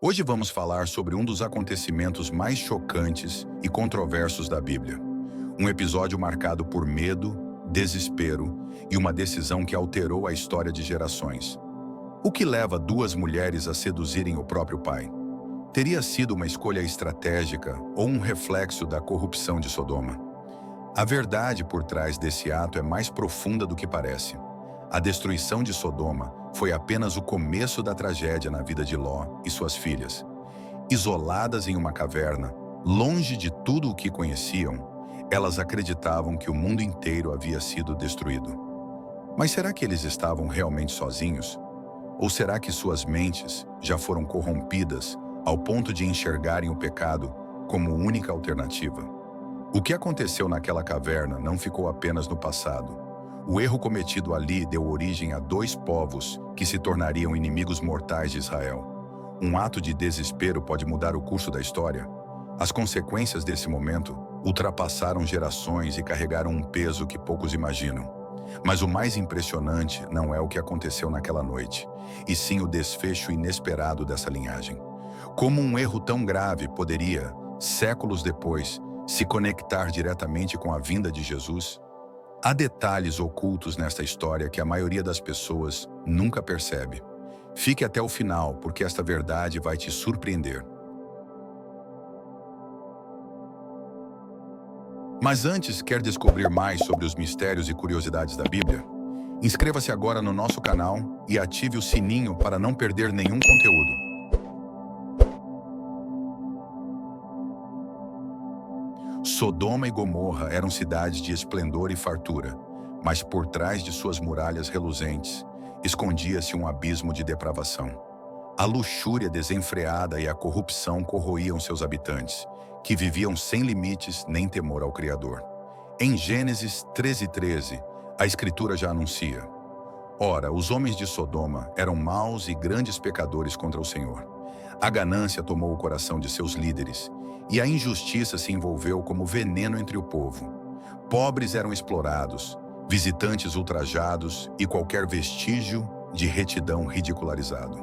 Hoje vamos falar sobre um dos acontecimentos mais chocantes e controversos da Bíblia. Um episódio marcado por medo, desespero e uma decisão que alterou a história de gerações. O que leva duas mulheres a seduzirem o próprio pai? Teria sido uma escolha estratégica ou um reflexo da corrupção de Sodoma? A verdade por trás desse ato é mais profunda do que parece. A destruição de Sodoma foi apenas o começo da tragédia na vida de Ló e suas filhas. Isoladas em uma caverna, longe de tudo o que conheciam, elas acreditavam que o mundo inteiro havia sido destruído. Mas será que eles estavam realmente sozinhos? Ou será que suas mentes já foram corrompidas ao ponto de enxergarem o pecado como única alternativa? O que aconteceu naquela caverna não ficou apenas no passado. O erro cometido ali deu origem a dois povos que se tornariam inimigos mortais de Israel. Um ato de desespero pode mudar o curso da história. As consequências desse momento ultrapassaram gerações e carregaram um peso que poucos imaginam. Mas o mais impressionante não é o que aconteceu naquela noite, e sim o desfecho inesperado dessa linhagem. Como um erro tão grave poderia, séculos depois, se conectar diretamente com a vinda de Jesus? Há detalhes ocultos nesta história que a maioria das pessoas nunca percebe. Fique até o final, porque esta verdade vai te surpreender. Mas antes, quer descobrir mais sobre os mistérios e curiosidades da Bíblia? Inscreva-se agora no nosso canal e ative o sininho para não perder nenhum conteúdo. Sodoma e Gomorra eram cidades de esplendor e fartura, mas por trás de suas muralhas reluzentes, escondia-se um abismo de depravação. A luxúria desenfreada e a corrupção corroíam seus habitantes, que viviam sem limites nem temor ao Criador. Em Gênesis 13:13, a Escritura já anuncia: Ora, os homens de Sodoma eram maus e grandes pecadores contra o Senhor. A ganância tomou o coração de seus líderes, e a injustiça se envolveu como veneno entre o povo. Pobres eram explorados, visitantes ultrajados e qualquer vestígio de retidão ridicularizado.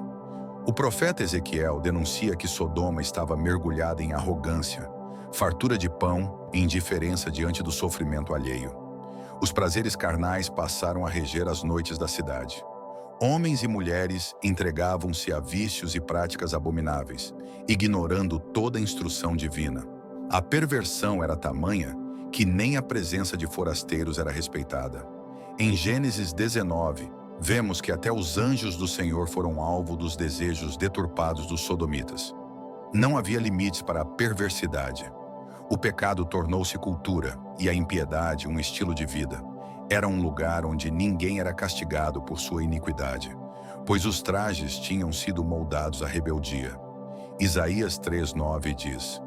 O profeta Ezequiel denuncia que Sodoma estava mergulhada em arrogância, fartura de pão e indiferença diante do sofrimento alheio. Os prazeres carnais passaram a reger as noites da cidade. Homens e mulheres entregavam-se a vícios e práticas abomináveis, ignorando toda a instrução divina. A perversão era tamanha que nem a presença de forasteiros era respeitada. Em Gênesis 19, vemos que até os anjos do Senhor foram alvo dos desejos deturpados dos sodomitas. Não havia limites para a perversidade. O pecado tornou-se cultura e a impiedade um estilo de vida. Era um lugar onde ninguém era castigado por sua iniquidade, pois os trajes tinham sido moldados à rebeldia. Isaías 3:9 diz: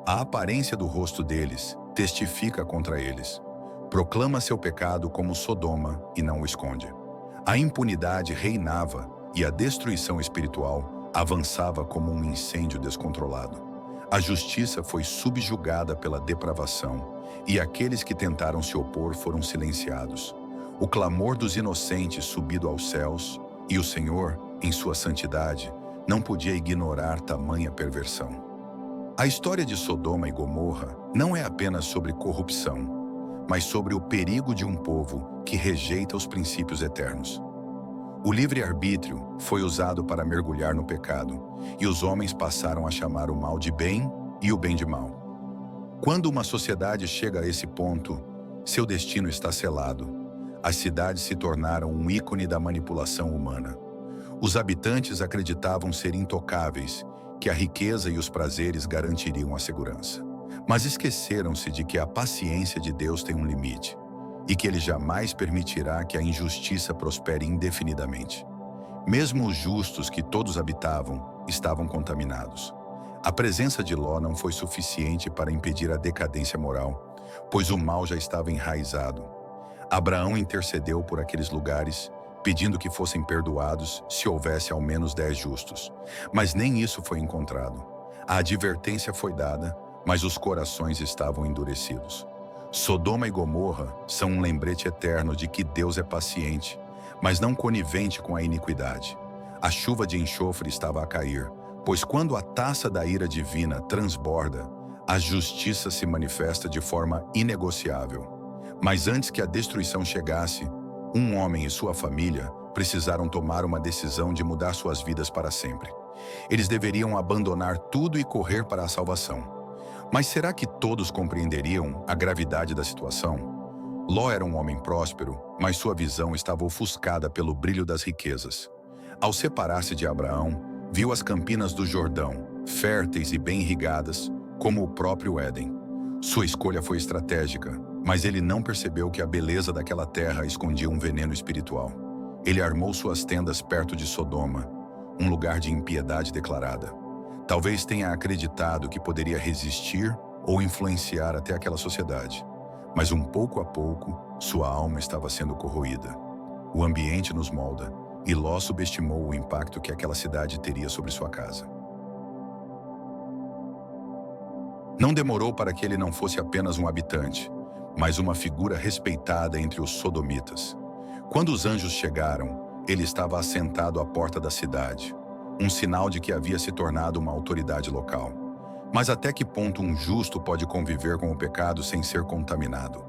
A aparência do rosto deles testifica contra eles. Proclama seu pecado como Sodoma e não o esconde. A impunidade reinava e a destruição espiritual avançava como um incêndio descontrolado. A justiça foi subjugada pela depravação, e aqueles que tentaram se opor foram silenciados. O clamor dos inocentes subiu aos céus, e o Senhor, em sua santidade, não podia ignorar tamanha perversão. A história de Sodoma e Gomorra não é apenas sobre corrupção, mas sobre o perigo de um povo que rejeita os princípios eternos. O livre-arbítrio foi usado para mergulhar no pecado, e os homens passaram a chamar o mal de bem e o bem de mal. Quando uma sociedade chega a esse ponto, seu destino está selado. As cidades se tornaram um ícone da manipulação humana. Os habitantes acreditavam ser intocáveis, que a riqueza e os prazeres garantiriam a segurança. Mas esqueceram-se de que a paciência de Deus tem um limite, e que Ele jamais permitirá que a injustiça prospere indefinidamente. Mesmo os justos que todos habitavam estavam contaminados. A presença de Ló não foi suficiente para impedir a decadência moral, pois o mal já estava enraizado. Abraão intercedeu por aqueles lugares, pedindo que fossem perdoados se houvesse ao menos 10 justos. Mas nem isso foi encontrado. A advertência foi dada, mas os corações estavam endurecidos. Sodoma e Gomorra são um lembrete eterno de que Deus é paciente, mas não conivente com a iniquidade. A chuva de enxofre estava a cair, Pois quando a taça da ira divina transborda, a justiça se manifesta de forma inegociável. Mas antes que a destruição chegasse, um homem e sua família precisaram tomar uma decisão de mudar suas vidas para sempre. Eles deveriam abandonar tudo e correr para a salvação. Mas será que todos compreenderiam a gravidade da situação? Ló era um homem próspero, mas sua visão estava ofuscada pelo brilho das riquezas. Ao separar-se de Abraão, viu as campinas do Jordão, férteis e bem irrigadas, como o próprio Éden. Sua escolha foi estratégica, mas ele não percebeu que a beleza daquela terra escondia um veneno espiritual. Ele armou suas tendas perto de Sodoma, um lugar de impiedade declarada. Talvez tenha acreditado que poderia resistir ou influenciar até aquela sociedade. Mas pouco a pouco, sua alma estava sendo corroída. O ambiente nos molda, e Ló subestimou o impacto que aquela cidade teria sobre sua casa. Não demorou para que ele não fosse apenas um habitante, mas uma figura respeitada entre os sodomitas. Quando os anjos chegaram, ele estava assentado à porta da cidade, um sinal de que havia se tornado uma autoridade local. Mas até que ponto um justo pode conviver com o pecado sem ser contaminado?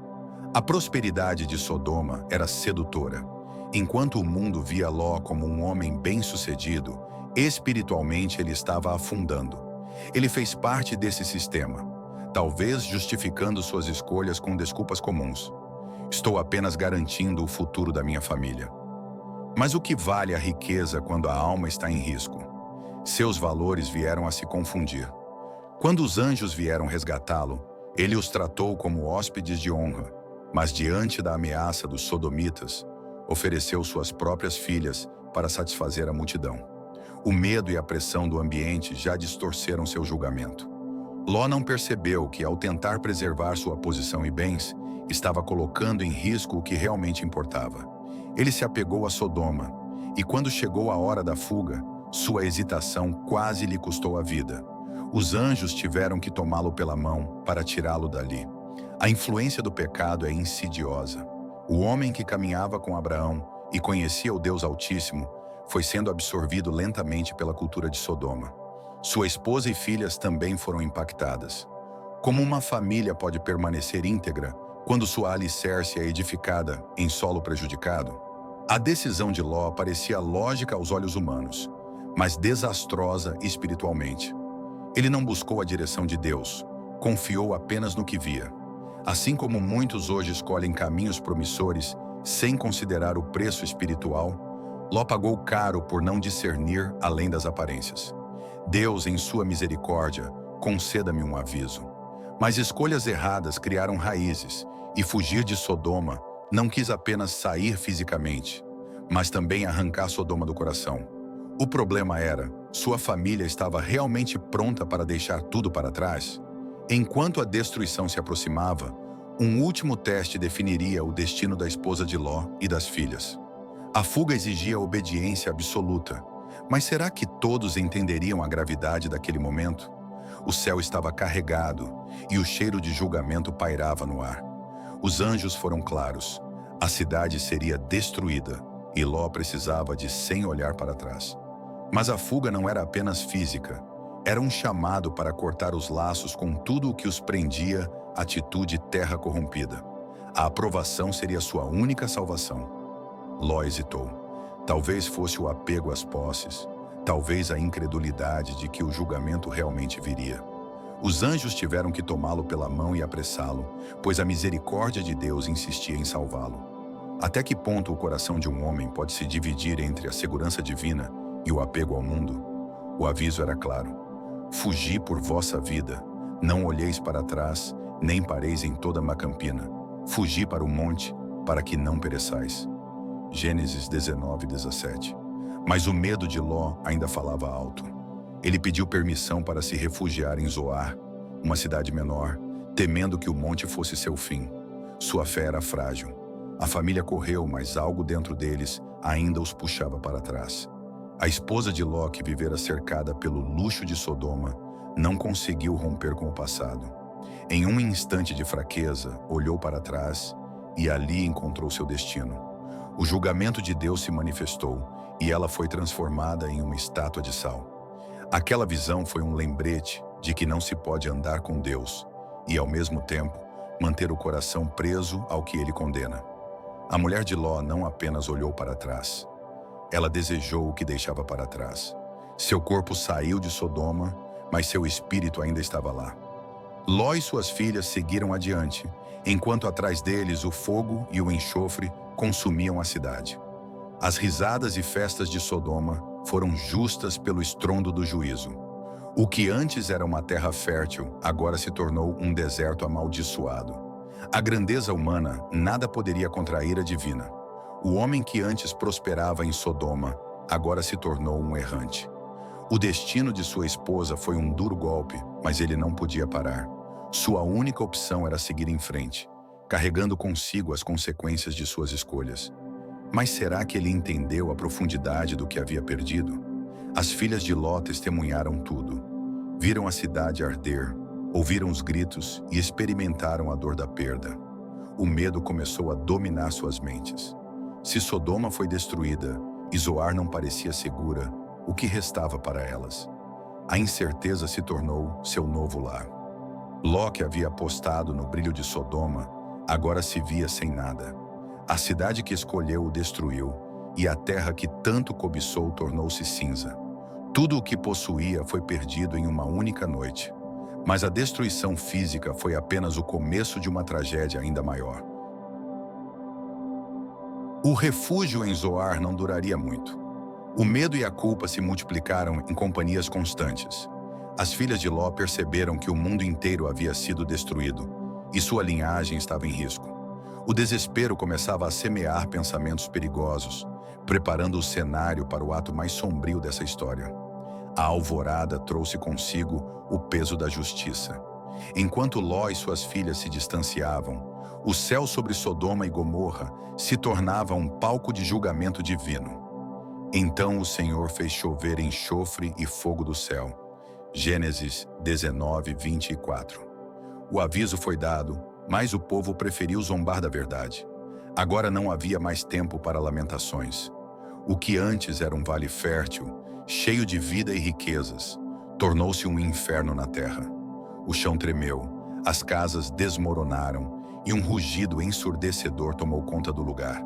A prosperidade de Sodoma era sedutora. Enquanto o mundo via Ló como um homem bem-sucedido, espiritualmente ele estava afundando. Ele fez parte desse sistema, talvez justificando suas escolhas com desculpas comuns. Estou apenas garantindo o futuro da minha família. Mas o que vale a riqueza quando a alma está em risco? Seus valores vieram a se confundir. Quando os anjos vieram resgatá-lo, ele os tratou como hóspedes de honra, mas diante da ameaça dos sodomitas, ofereceu suas próprias filhas para satisfazer a multidão. O medo e a pressão do ambiente já distorceram seu julgamento. Ló não percebeu que, ao tentar preservar sua posição e bens, estava colocando em risco o que realmente importava. Ele se apegou a Sodoma, e quando chegou a hora da fuga, sua hesitação quase lhe custou a vida. Os anjos tiveram que tomá-lo pela mão para tirá-lo dali. A influência do pecado é insidiosa. O homem que caminhava com Abraão e conhecia o Deus Altíssimo foi sendo absorvido lentamente pela cultura de Sodoma. Sua esposa e filhas também foram impactadas. Como uma família pode permanecer íntegra quando sua alicerce é edificada em solo prejudicado? A decisão de Ló parecia lógica aos olhos humanos, mas desastrosa espiritualmente. Ele não buscou a direção de Deus, confiou apenas no que via. Assim como muitos hoje escolhem caminhos promissores sem considerar o preço espiritual, Ló pagou caro por não discernir além das aparências. Deus, em sua misericórdia, conceda-me um aviso. Mas escolhas erradas criaram raízes, e fugir de Sodoma não quis apenas sair fisicamente, mas também arrancar Sodoma do coração. O problema era, sua família estava realmente pronta para deixar tudo para trás? Enquanto a destruição se aproximava, um último teste definiria o destino da esposa de Ló e das filhas. A fuga exigia obediência absoluta, mas será que todos entenderiam a gravidade daquele momento? O céu estava carregado e o cheiro de julgamento pairava no ar. Os anjos foram claros. A cidade seria destruída e Ló precisava de sem olhar para trás. Mas a fuga não era apenas física. Era um chamado para cortar os laços com tudo o que os prendia, atitude terra corrompida. A aprovação seria sua única salvação. Ló hesitou. Talvez fosse o apego às posses, talvez a incredulidade de que o julgamento realmente viria. Os anjos tiveram que tomá-lo pela mão e apressá-lo, pois a misericórdia de Deus insistia em salvá-lo. Até que ponto o coração de um homem pode se dividir entre a segurança divina e o apego ao mundo? O aviso era claro. Fugi por vossa vida, não olheis para trás, nem pareis em toda uma campina. Fugi para o monte, para que não pereçais. Gênesis 19:17. Mas o medo de Ló ainda falava alto. Ele pediu permissão para se refugiar em Zoar, uma cidade menor, temendo que o monte fosse seu fim. Sua fé era frágil. A família correu, mas algo dentro deles ainda os puxava para trás. A esposa de Ló, que vivera cercada pelo luxo de Sodoma, não conseguiu romper com o passado. Em um instante de fraqueza, olhou para trás e ali encontrou seu destino. O julgamento de Deus se manifestou e ela foi transformada em uma estátua de sal. Aquela visão foi um lembrete de que não se pode andar com Deus e, ao mesmo tempo, manter o coração preso ao que ele condena. A mulher de Ló não apenas olhou para trás, ela desejou o que deixava para trás. Seu corpo saiu de Sodoma, mas seu espírito ainda estava lá. Ló e suas filhas seguiram adiante, enquanto atrás deles o fogo e o enxofre consumiam a cidade. As risadas e festas de Sodoma foram justas pelo estrondo do juízo. O que antes era uma terra fértil, agora se tornou um deserto amaldiçoado. A grandeza humana nada poderia contra a ira divina. O homem que antes prosperava em Sodoma, agora se tornou um errante. O destino de sua esposa foi um duro golpe, mas ele não podia parar. Sua única opção era seguir em frente, carregando consigo as consequências de suas escolhas. Mas será que ele entendeu a profundidade do que havia perdido? As filhas de Ló testemunharam tudo. Viram a cidade arder, ouviram os gritos e experimentaram a dor da perda. O medo começou a dominar suas mentes. Se Sodoma foi destruída e Zoar não parecia segura, o que restava para elas? A incerteza se tornou seu novo lar. Ló, que havia apostado no brilho de Sodoma, agora se via sem nada. A cidade que escolheu o destruiu, e a terra que tanto cobiçou tornou-se cinza. Tudo o que possuía foi perdido em uma única noite. Mas a destruição física foi apenas o começo de uma tragédia ainda maior. O refúgio em Zoar não duraria muito. O medo e a culpa se multiplicaram em companhias constantes. As filhas de Ló perceberam que o mundo inteiro havia sido destruído, e sua linhagem estava em risco. O desespero começava a semear pensamentos perigosos, preparando o cenário para o ato mais sombrio dessa história. A alvorada trouxe consigo o peso da justiça. Enquanto Ló e suas filhas se distanciavam, o céu sobre Sodoma e Gomorra se tornava um palco de julgamento divino. Então o Senhor fez chover enxofre e fogo do céu. Gênesis 19, 24. O aviso foi dado, mas o povo preferiu zombar da verdade. Agora não havia mais tempo para lamentações. O que antes era um vale fértil, cheio de vida e riquezas, tornou-se um inferno na terra. O chão tremeu, as casas desmoronaram e um rugido ensurdecedor tomou conta do lugar.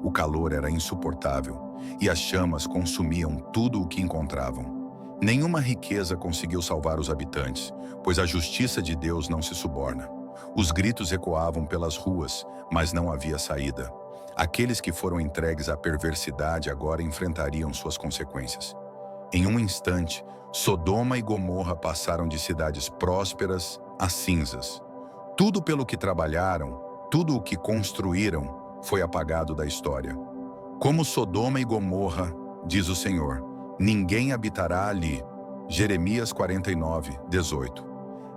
O calor era insuportável e as chamas consumiam tudo o que encontravam. Nenhuma riqueza conseguiu salvar os habitantes, pois a justiça de Deus não se suborna. Os gritos ecoavam pelas ruas, mas não havia saída. Aqueles que foram entregues à perversidade agora enfrentariam suas consequências. Em um instante, Sodoma e Gomorra passaram de cidades prósperas a cinzas. Tudo pelo que trabalharam, tudo o que construíram, foi apagado da história. Como Sodoma e Gomorra, diz o Senhor, ninguém habitará ali. Jeremias 49, 18.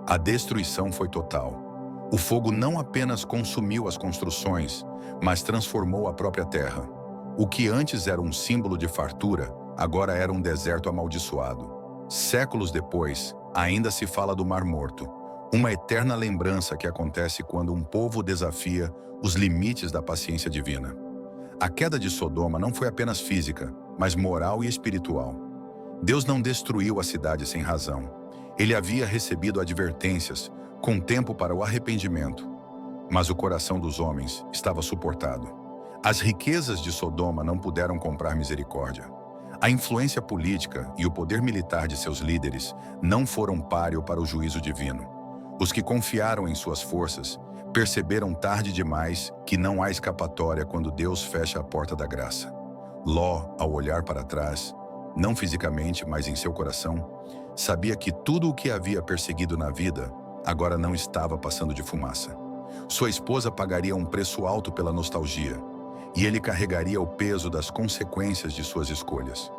A destruição foi total. O fogo não apenas consumiu as construções, mas transformou a própria terra. O que antes era um símbolo de fartura, agora era um deserto amaldiçoado. Séculos depois, ainda se fala do Mar Morto, uma eterna lembrança que acontece quando um povo desafia os limites da paciência divina. A queda de Sodoma não foi apenas física, mas moral e espiritual. Deus não destruiu a cidade sem razão. Ele havia recebido advertências, com tempo para o arrependimento. Mas o coração dos homens estava suportado. As riquezas de Sodoma não puderam comprar misericórdia. A influência política e o poder militar de seus líderes não foram páreo para o juízo divino. Os que confiaram em suas forças perceberam tarde demais que não há escapatória quando Deus fecha a porta da graça. Ló, ao olhar para trás, não fisicamente, mas em seu coração, sabia que tudo o que havia perseguido na vida agora não estava passando de fumaça. Sua esposa pagaria um preço alto pela nostalgia, e ele carregaria o peso das consequências de suas escolhas.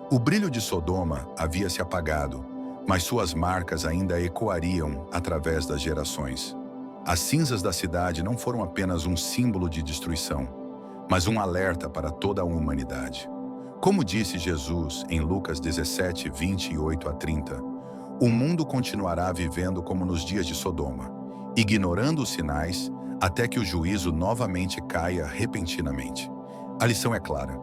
O brilho de Sodoma havia se apagado, mas suas marcas ainda ecoariam através das gerações. As cinzas da cidade não foram apenas um símbolo de destruição, mas um alerta para toda a humanidade. Como disse Jesus em Lucas 17, 28 a 30, o mundo continuará vivendo como nos dias de Sodoma, ignorando os sinais até que o juízo novamente caia repentinamente. A lição é clara.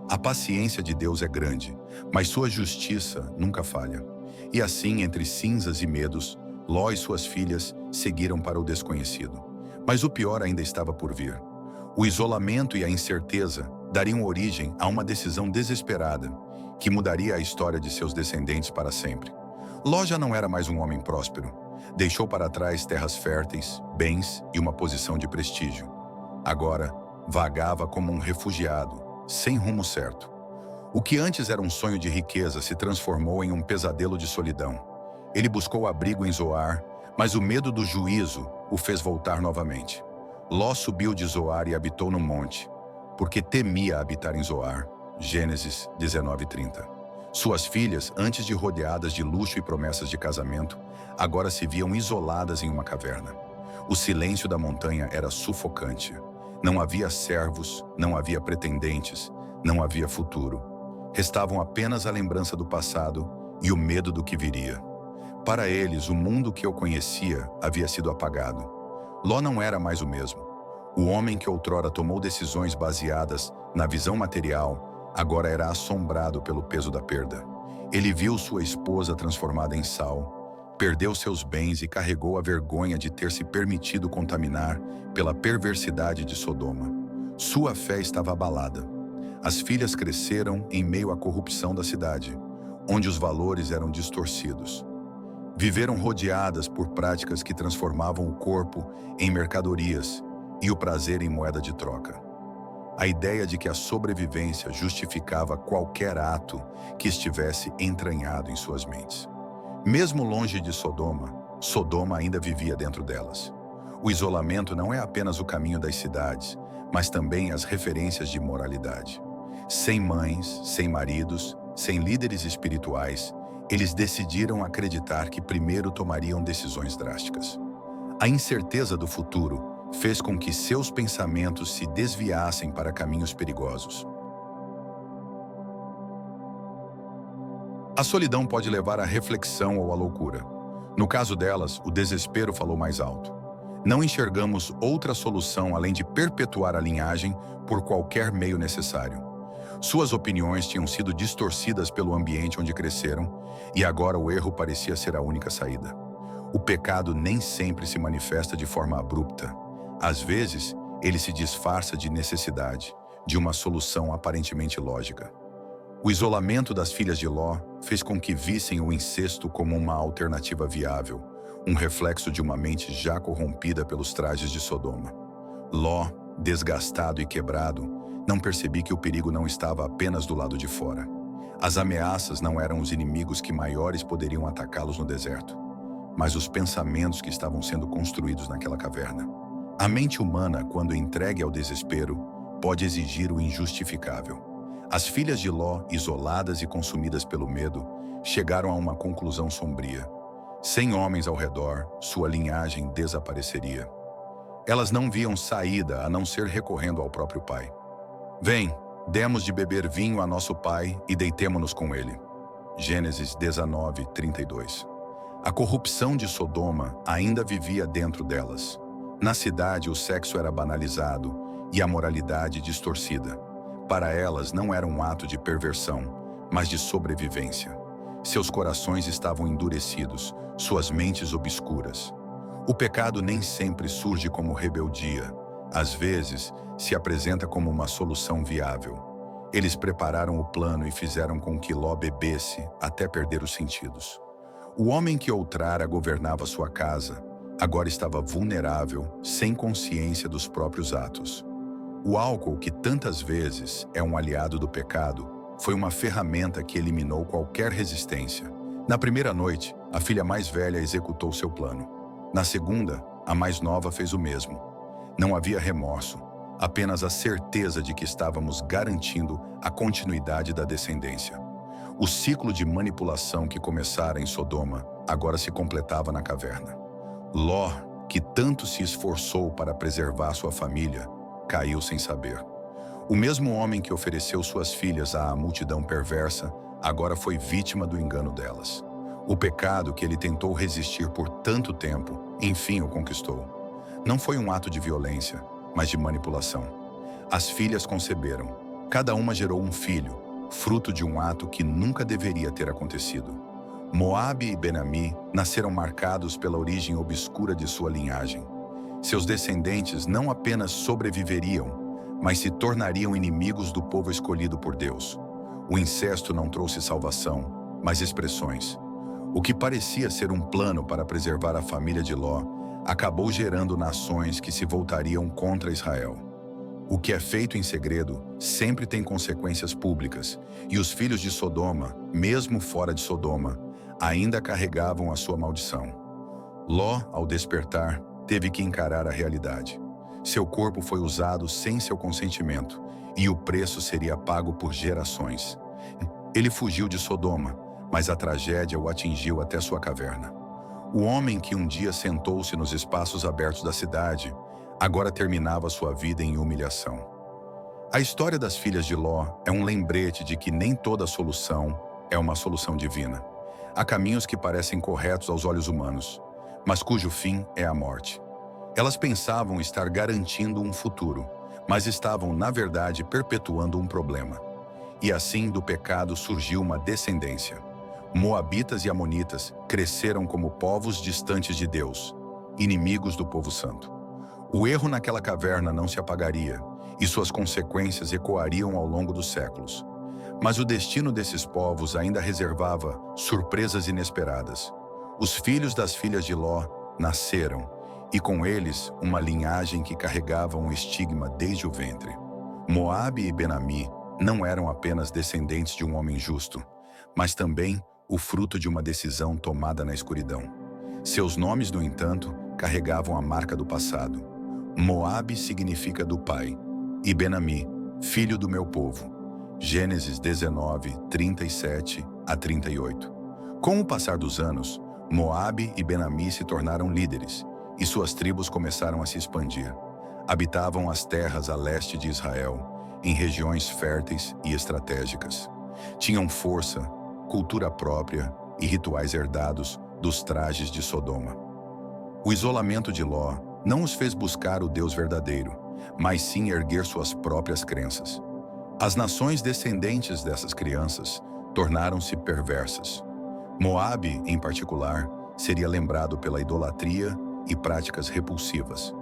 A paciência de Deus é grande, mas sua justiça nunca falha. E assim, entre cinzas e medos, Ló e suas filhas seguiram para o desconhecido. Mas o pior ainda estava por vir. O isolamento e a incerteza dariam origem a uma decisão desesperada que mudaria a história de seus descendentes para sempre. Ló já não era mais um homem próspero. Deixou para trás terras férteis, bens e uma posição de prestígio. Agora, vagava como um refugiado, sem rumo certo. O que antes era um sonho de riqueza se transformou em um pesadelo de solidão. Ele buscou abrigo em Zoar, mas o medo do juízo o fez voltar novamente. Ló subiu de Zoar e habitou no monte, porque temia habitar em Zoar. Gênesis 19:30. Suas filhas, antes de rodeadas de luxo e promessas de casamento, agora se viam isoladas em uma caverna. O silêncio da montanha era sufocante. Não havia servos, não havia pretendentes, não havia futuro. Restavam apenas a lembrança do passado e o medo do que viria. Para eles, o mundo que eu conhecia havia sido apagado. Ló não era mais o mesmo. O homem que outrora tomou decisões baseadas na visão material, agora era assombrado pelo peso da perda. Ele viu sua esposa transformada em sal, perdeu seus bens e carregou a vergonha de ter se permitido contaminar pela perversidade de Sodoma. Sua fé estava abalada. As filhas cresceram em meio à corrupção da cidade, onde os valores eram distorcidos. Viveram rodeadas por práticas que transformavam o corpo em mercadorias e o prazer em moeda de troca. A ideia de que a sobrevivência justificava qualquer ato que estivesse entranhado em suas mentes. Mesmo longe de Sodoma, Sodoma ainda vivia dentro delas. O isolamento não é apenas o caminho das cidades, mas também as referências de moralidade. Sem mães, sem maridos, sem líderes espirituais, eles decidiram acreditar que primeiro tomariam decisões drásticas. A incerteza do futuro fez com que seus pensamentos se desviassem para caminhos perigosos. A solidão pode levar à reflexão ou à loucura. No caso delas, o desespero falou mais alto. Não enxergamos outra solução além de perpetuar a linhagem por qualquer meio necessário. Suas opiniões tinham sido distorcidas pelo ambiente onde cresceram, e agora o erro parecia ser a única saída. O pecado nem sempre se manifesta de forma abrupta. Às vezes, ele se disfarça de necessidade, de uma solução aparentemente lógica. O isolamento das filhas de Ló fez com que vissem o incesto como uma alternativa viável, um reflexo de uma mente já corrompida pelos trajes de Sodoma. Ló, desgastado e quebrado, não percebia que o perigo não estava apenas do lado de fora. As ameaças não eram os inimigos que maiores poderiam atacá-los no deserto, mas os pensamentos que estavam sendo construídos naquela caverna. A mente humana, quando entregue ao desespero, pode exigir o injustificável. As filhas de Ló, isoladas e consumidas pelo medo, chegaram a uma conclusão sombria. Sem homens ao redor, sua linhagem desapareceria. Elas não viam saída a não ser recorrendo ao próprio pai. Vem, demos de beber vinho a nosso pai e deitemo-nos com ele. Gênesis 19:32. A corrupção de Sodoma ainda vivia dentro delas. Na cidade, o sexo era banalizado e a moralidade distorcida. Para elas, não era um ato de perversão, mas de sobrevivência. Seus corações estavam endurecidos, suas mentes obscuras. O pecado nem sempre surge como rebeldia. Às vezes, se apresenta como uma solução viável. Eles prepararam o plano e fizeram com que Ló bebesse até perder os sentidos. O homem que outrara governava sua casa, agora estava vulnerável, sem consciência dos próprios atos. O álcool, que tantas vezes é um aliado do pecado, foi uma ferramenta que eliminou qualquer resistência. Na primeira noite, a filha mais velha executou seu plano. Na segunda, a mais nova fez o mesmo. Não havia remorso, apenas a certeza de que estávamos garantindo a continuidade da descendência. O ciclo de manipulação que começara em Sodoma agora se completava na caverna. Ló, que tanto se esforçou para preservar sua família, caiu sem saber. O mesmo homem que ofereceu suas filhas à multidão perversa, agora foi vítima do engano delas. O pecado que ele tentou resistir por tanto tempo, enfim o conquistou. Não foi um ato de violência, mas de manipulação. As filhas conceberam. Cada uma gerou um filho, fruto de um ato que nunca deveria ter acontecido. Moabe e Ben-Ammi nasceram marcados pela origem obscura de sua linhagem. Seus descendentes não apenas sobreviveriam, mas se tornariam inimigos do povo escolhido por Deus. O incesto não trouxe salvação, mas expressões. O que parecia ser um plano para preservar a família de Ló acabou gerando nações que se voltariam contra Israel. O que é feito em segredo sempre tem consequências públicas, e os filhos de Sodoma, mesmo fora de Sodoma, ainda carregavam a sua maldição. Ló, ao despertar, teve que encarar a realidade. Seu corpo foi usado sem seu consentimento, e o preço seria pago por gerações. Ele fugiu de Sodoma, mas a tragédia o atingiu até sua caverna. O homem que um dia sentou-se nos espaços abertos da cidade, agora terminava sua vida em humilhação. A história das filhas de Ló é um lembrete de que nem toda solução é uma solução divina. Há caminhos que parecem corretos aos olhos humanos, mas cujo fim é a morte. Elas pensavam estar garantindo um futuro, mas estavam, na verdade, perpetuando um problema. E assim, do pecado surgiu uma descendência. Moabitas e amonitas cresceram como povos distantes de Deus, inimigos do povo santo. O erro naquela caverna não se apagaria, e suas consequências ecoariam ao longo dos séculos. Mas o destino desses povos ainda reservava surpresas inesperadas. Os filhos das filhas de Ló nasceram, e com eles uma linhagem que carregava um estigma desde o ventre. Moabe e Ben-Ammi não eram apenas descendentes de um homem justo, mas também o fruto de uma decisão tomada na escuridão. Seus nomes, no entanto, carregavam a marca do passado. Moabe significa do pai, e Ben-Ammi, filho do meu povo. Gênesis 19, 37 a 38. Com o passar dos anos, Moabe e Ben-Ammi se tornaram líderes, e suas tribos começaram a se expandir. Habitavam as terras a leste de Israel, em regiões férteis e estratégicas. Tinham força, cultura própria e rituais herdados dos trajes de Sodoma. O isolamento de Ló não os fez buscar o Deus verdadeiro, mas sim erguer suas próprias crenças. As nações descendentes dessas crianças tornaram-se perversas. Moabe, em particular, seria lembrado pela idolatria e práticas repulsivas.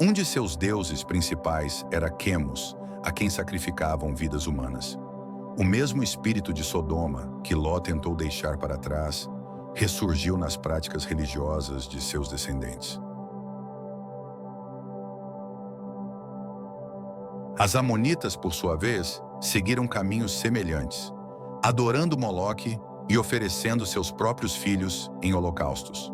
Um de seus deuses principais era Quemos, a quem sacrificavam vidas humanas. O mesmo espírito de Sodoma, que Ló tentou deixar para trás, ressurgiu nas práticas religiosas de seus descendentes. As amonitas, por sua vez, seguiram caminhos semelhantes, adorando Moloque e oferecendo seus próprios filhos em holocaustos.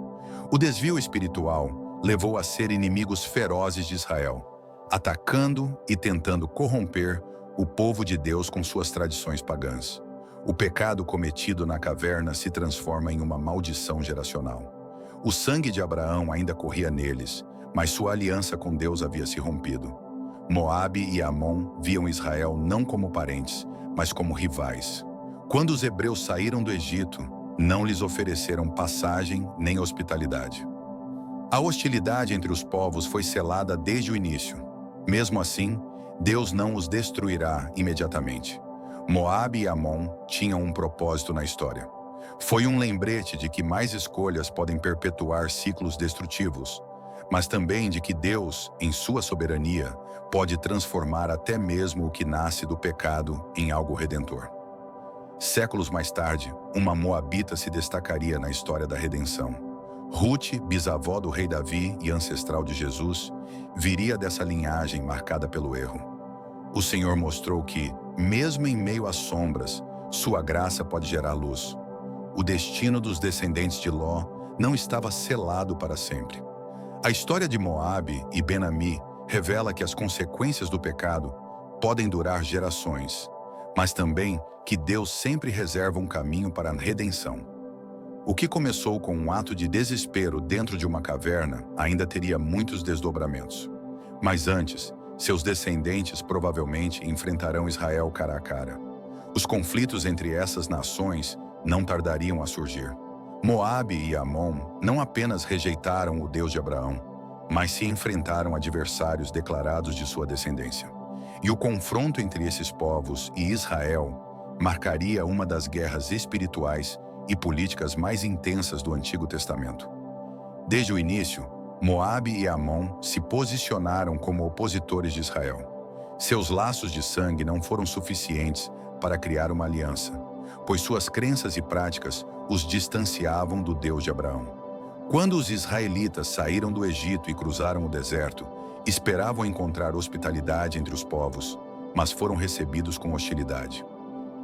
O desvio espiritual levou a ser inimigos ferozes de Israel, atacando e tentando corromper o povo de Deus com suas tradições pagãs. O pecado cometido na caverna se transforma em uma maldição geracional. O sangue de Abraão ainda corria neles, mas sua aliança com Deus havia se rompido. Moabe e Amon viam Israel não como parentes, mas como rivais. Quando os hebreus saíram do Egito, não lhes ofereceram passagem nem hospitalidade. A hostilidade entre os povos foi selada desde o início. Mesmo assim, Deus não os destruirá imediatamente. Moabe e Amon tinham um propósito na história. Foi um lembrete de que mais escolhas podem perpetuar ciclos destrutivos, mas também de que Deus, em sua soberania, pode transformar até mesmo o que nasce do pecado em algo redentor. Séculos mais tarde, uma moabita se destacaria na história da redenção. Rute, bisavó do rei Davi e ancestral de Jesus, viria dessa linhagem marcada pelo erro. O Senhor mostrou que, mesmo em meio às sombras, sua graça pode gerar luz. O destino dos descendentes de Ló não estava selado para sempre. A história de Moabe e Ben-Ammi revela que as consequências do pecado podem durar gerações, mas também que Deus sempre reserva um caminho para a redenção. O que começou com um ato de desespero dentro de uma caverna ainda teria muitos desdobramentos. Mas antes, seus descendentes provavelmente enfrentarão Israel cara a cara. Os conflitos entre essas nações não tardariam a surgir. Moabe e Amon não apenas rejeitaram o Deus de Abraão, mas se enfrentaram adversários declarados de sua descendência. E o confronto entre esses povos e Israel marcaria uma das guerras espirituais e políticas mais intensas do Antigo Testamento. Desde o início, Moabe e Amon se posicionaram como opositores de Israel. Seus laços de sangue não foram suficientes para criar uma aliança, pois suas crenças e práticas os distanciavam do Deus de Abraão. Quando os israelitas saíram do Egito e cruzaram o deserto, esperavam encontrar hospitalidade entre os povos, mas foram recebidos com hostilidade.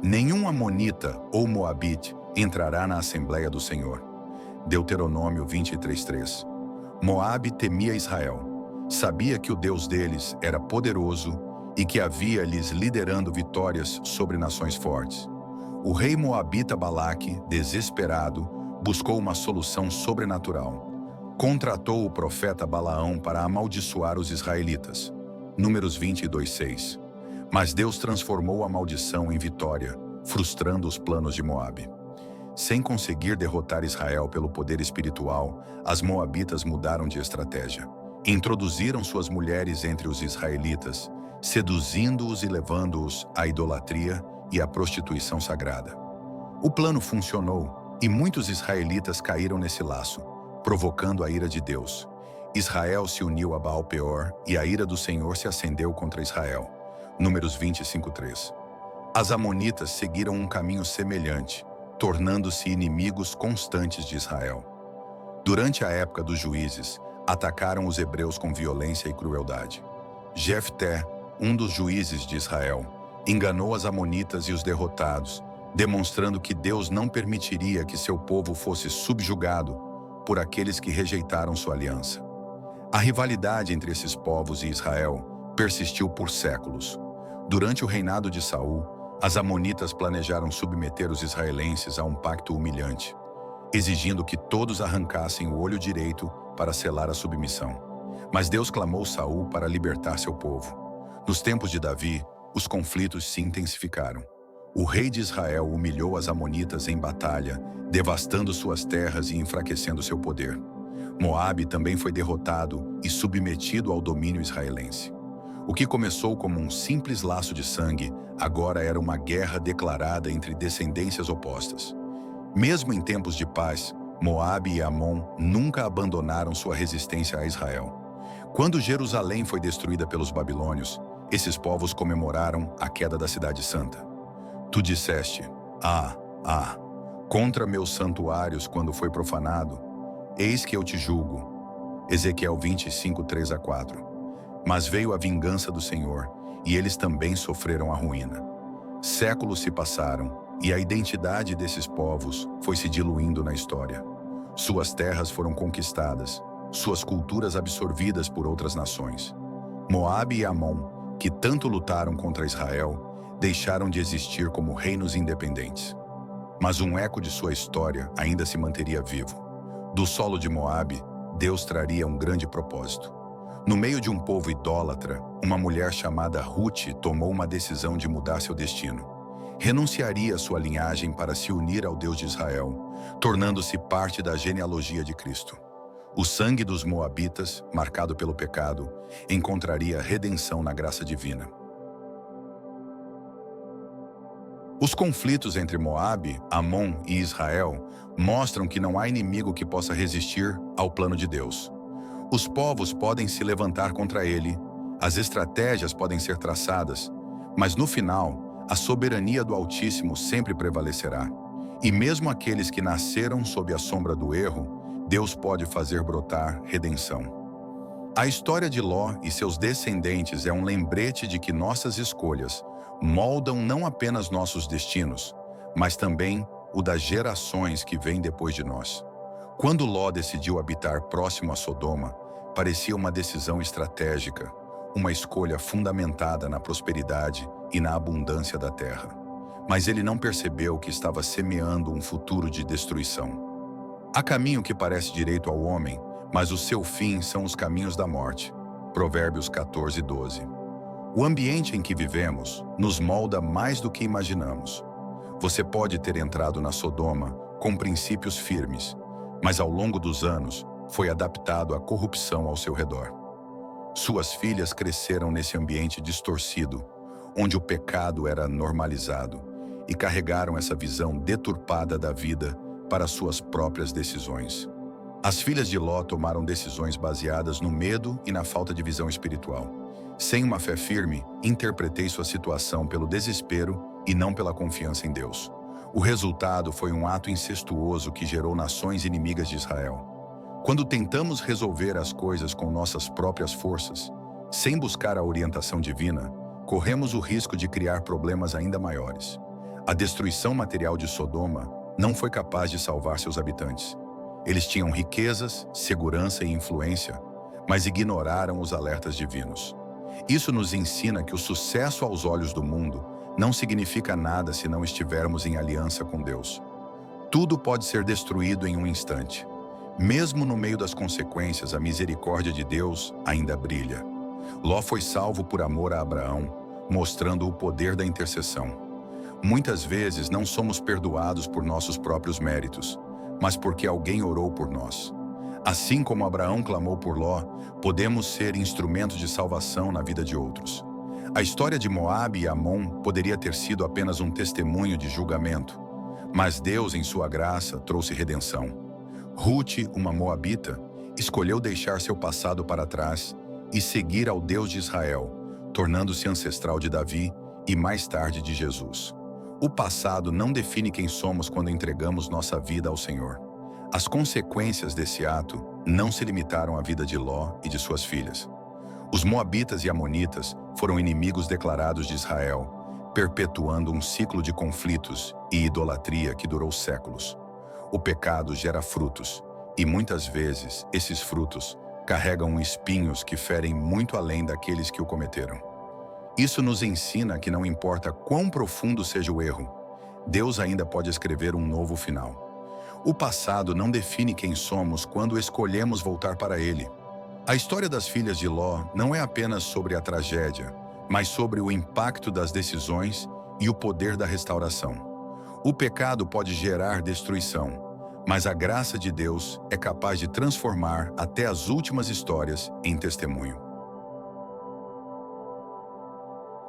Nenhum amonita ou moabite entrará na Assembleia do Senhor. Deuteronômio 23:3. Moabe temia Israel. Sabia que o Deus deles era poderoso e que havia lhes liderando vitórias sobre nações fortes. O rei moabita Balaque, desesperado, buscou uma solução sobrenatural. Contratou o profeta Balaão para amaldiçoar os israelitas. Números 22:6. Mas Deus transformou a maldição em vitória, frustrando os planos de Moabe. Sem conseguir derrotar Israel pelo poder espiritual, as moabitas mudaram de estratégia. Introduziram suas mulheres entre os israelitas, seduzindo-os e levando-os à idolatria e à prostituição sagrada. O plano funcionou e muitos israelitas caíram nesse laço, provocando a ira de Deus. Israel se uniu a Baal-Peor e a ira do Senhor se acendeu contra Israel. Números 25:3. As amonitas seguiram um caminho semelhante, tornando-se inimigos constantes de Israel. Durante a época dos juízes, atacaram os hebreus com violência e crueldade. Jefté, um dos juízes de Israel, enganou as amonitas e os derrotados, demonstrando que Deus não permitiria que seu povo fosse subjugado por aqueles que rejeitaram sua aliança. A rivalidade entre esses povos e Israel persistiu por séculos. Durante o reinado de Saul, as amonitas planejaram submeter os israelenses a um pacto humilhante, exigindo que todos arrancassem o olho direito para selar a submissão. Mas Deus clamou Saul para libertar seu povo. Nos tempos de Davi, os conflitos se intensificaram. O rei de Israel humilhou as amonitas em batalha, devastando suas terras e enfraquecendo seu poder. Moabe também foi derrotado e submetido ao domínio israelense. O que começou como um simples laço de sangue, agora era uma guerra declarada entre descendências opostas. Mesmo em tempos de paz, Moabe e Amon nunca abandonaram sua resistência a Israel. Quando Jerusalém foi destruída pelos babilônios, esses povos comemoraram a queda da cidade santa. Tu disseste, contra meus santuários quando foi profanado, eis que eu te julgo. Ezequiel 25:3-4. Mas veio a vingança do Senhor, e eles também sofreram a ruína. Séculos se passaram, e a identidade desses povos foi se diluindo na história. Suas terras foram conquistadas, suas culturas absorvidas por outras nações. Moabe e Amon, que tanto lutaram contra Israel, deixaram de existir como reinos independentes. Mas um eco de sua história ainda se manteria vivo. Do solo de Moabe, Deus traria um grande propósito. No meio de um povo idólatra, uma mulher chamada Ruth tomou uma decisão de mudar seu destino. Renunciaria sua linhagem para se unir ao Deus de Israel, tornando-se parte da genealogia de Cristo. O sangue dos moabitas, marcado pelo pecado, encontraria redenção na graça divina. Os conflitos entre Moabe, Amon e Israel mostram que não há inimigo que possa resistir ao plano de Deus. Os povos podem se levantar contra ele, as estratégias podem ser traçadas, mas no final, a soberania do Altíssimo sempre prevalecerá. E mesmo aqueles que nasceram sob a sombra do erro, Deus pode fazer brotar redenção. A história de Ló e seus descendentes é um lembrete de que nossas escolhas moldam não apenas nossos destinos, mas também o das gerações que vêm depois de nós. Quando Ló decidiu habitar próximo a Sodoma, parecia uma decisão estratégica, uma escolha fundamentada na prosperidade e na abundância da terra. Mas ele não percebeu que estava semeando um futuro de destruição. Há caminho que parece direito ao homem, mas o seu fim são os caminhos da morte. Provérbios 14:12. O ambiente em que vivemos nos molda mais do que imaginamos. Você pode ter entrado na Sodoma com princípios firmes, mas ao longo dos anos foi adaptado à corrupção ao seu redor. Suas filhas cresceram nesse ambiente distorcido, onde o pecado era normalizado, e carregaram essa visão deturpada da vida, para suas próprias decisões. As filhas de Ló tomaram decisões baseadas no medo e na falta de visão espiritual. Sem uma fé firme, interpretei sua situação pelo desespero e não pela confiança em Deus. O resultado foi um ato incestuoso que gerou nações inimigas de Israel. Quando tentamos resolver as coisas com nossas próprias forças, sem buscar a orientação divina, corremos o risco de criar problemas ainda maiores. A destruição material de Sodoma não foi capaz de salvar seus habitantes. Eles tinham riquezas, segurança e influência, mas ignoraram os alertas divinos. Isso nos ensina que o sucesso aos olhos do mundo não significa nada se não estivermos em aliança com Deus. Tudo pode ser destruído em um instante. Mesmo no meio das consequências, a misericórdia de Deus ainda brilha. Ló foi salvo por amor a Abraão, mostrando o poder da intercessão. Muitas vezes não somos perdoados por nossos próprios méritos, mas porque alguém orou por nós. Assim como Abraão clamou por Ló, podemos ser instrumentos de salvação na vida de outros. A história de Moabe e Amon poderia ter sido apenas um testemunho de julgamento, mas Deus, em sua graça, trouxe redenção. Ruth, uma moabita, escolheu deixar seu passado para trás e seguir ao Deus de Israel, tornando-se ancestral de Davi e mais tarde de Jesus. O passado não define quem somos quando entregamos nossa vida ao Senhor. As consequências desse ato não se limitaram à vida de Ló e de suas filhas. Os moabitas e amonitas foram inimigos declarados de Israel, perpetuando um ciclo de conflitos e idolatria que durou séculos. O pecado gera frutos, e muitas vezes esses frutos carregam espinhos que ferem muito além daqueles que o cometeram. Isso nos ensina que não importa quão profundo seja o erro, Deus ainda pode escrever um novo final. O passado não define quem somos quando escolhemos voltar para ele. A história das filhas de Ló não é apenas sobre a tragédia, mas sobre o impacto das decisões e o poder da restauração. O pecado pode gerar destruição, mas a graça de Deus é capaz de transformar até as últimas histórias em testemunho.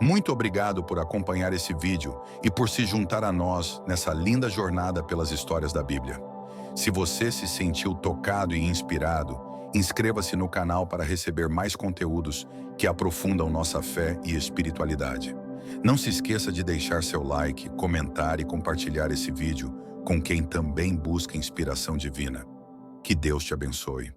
Muito obrigado por acompanhar esse vídeo e por se juntar a nós nessa linda jornada pelas histórias da Bíblia. Se você se sentiu tocado e inspirado, inscreva-se no canal para receber mais conteúdos que aprofundam nossa fé e espiritualidade. Não se esqueça de deixar seu like, comentar e compartilhar esse vídeo com quem também busca inspiração divina. Que Deus te abençoe.